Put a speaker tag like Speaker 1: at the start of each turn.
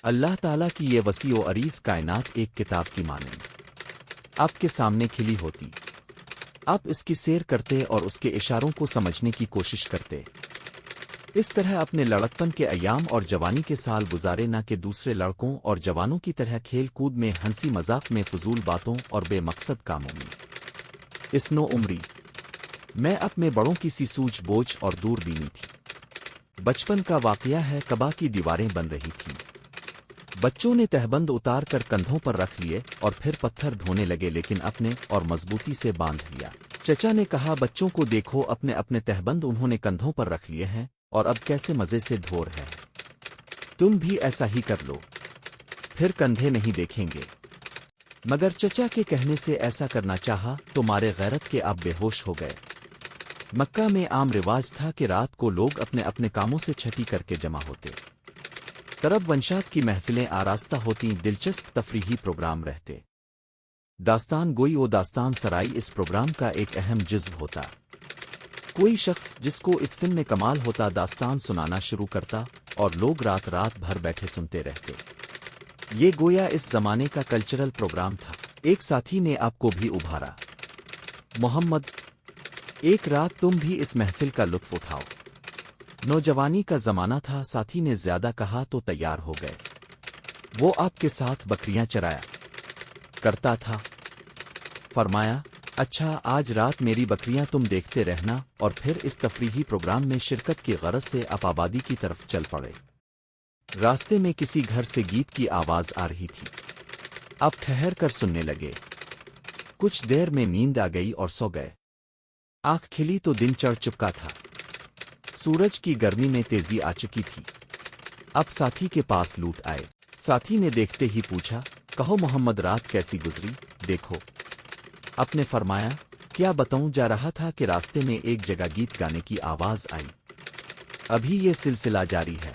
Speaker 1: اللہ تعالیٰ کی یہ وسیع و عریض کائنات ایک کتاب کی مانند آپ کے سامنے کھلی ہوتی، آپ اس کی سیر کرتے اور اس کے اشاروں کو سمجھنے کی کوشش کرتے۔ اس طرح اپنے لڑکپن کے ایام اور جوانی کے سال گزارے نہ کہ دوسرے لڑکوں اور جوانوں کی طرح کھیل کود میں، ہنسی مذاق میں، فضول باتوں اور بے مقصد کاموں میں۔ اس نو عمری میں اپنے بڑوں کی سی سوجھ بوجھ اور دور بینی تھی۔ بچپن کا واقعہ ہے، کعبہ کی دیواریں بن رہی تھیں، بچوں نے تہبند اتار کر کندھوں پر رکھ لیے اور پھر پتھر ڈھونے لگے، لیکن اپنے اور مضبوطی سے باندھ لیا۔ چچا نے کہا، بچوں کو دیکھو، اپنے اپنے تہبند انہوں نے کندھوں پر رکھ لیے ہیں اور اب کیسے مزے سے ڈھو رہے ہیں، تم بھی ایسا ہی کر لو، پھر کندھے نہیں دیکھیں گے۔ مگر چچا کے کہنے سے ایسا کرنا چاہا تو مارے غیرت کے اب بے ہوش ہو گئے۔ مکہ میں عام رواج تھا کہ رات کو لوگ اپنے اپنے کاموں سے چھٹی کر کے جمع ہوتے، طرب ونشات کی محفلیں آراستہ ہوتی، دلچسپ تفریحی پروگرام رہتے، داستان گوئی و داستان سرائی اس پروگرام کا ایک اہم جزو ہوتا۔ کوئی شخص جس کو اس فن میں کمال ہوتا داستان سنانا شروع کرتا اور لوگ رات رات بھر بیٹھے سنتے رہتے۔ یہ گویا اس زمانے کا کلچرل پروگرام تھا۔ ایک ساتھی نے آپ کو بھی ابھارا، محمد، ایک رات تم بھی اس محفل کا لطف اٹھاؤ۔ نوجوانی کا زمانہ تھا، ساتھی نے زیادہ کہا تو تیار ہو گئے۔ وہ آپ کے ساتھ بکریاں چرایا کرتا تھا۔ فرمایا، اچھا، آج رات میری بکریاں تم دیکھتے رہنا، اور پھر اس تفریحی پروگرام میں شرکت کی غرض سے آپ آبادی کی طرف چل پڑے۔ راستے میں کسی گھر سے گیت کی آواز آ رہی تھی، اب ٹھہر کر سننے لگے۔ کچھ دیر میں نیند آ گئی اور سو گئے۔ آنکھ کھلی تو دن چڑھ چکا تھا، سورج کی گرمی میں تیزی آ چکی تھی۔ اب ساتھی کے پاس لوٹ آئے۔ ساتھی نے دیکھتے ہی پوچھا، کہو محمد، رات کیسی گزری؟ دیکھو۔ آپ نے فرمایا، کیا بتاؤں، جا رہا تھا کہ راستے میں ایک جگہ گیت گانے کی آواز آئی، ابھی یہ سلسلہ جاری ہے۔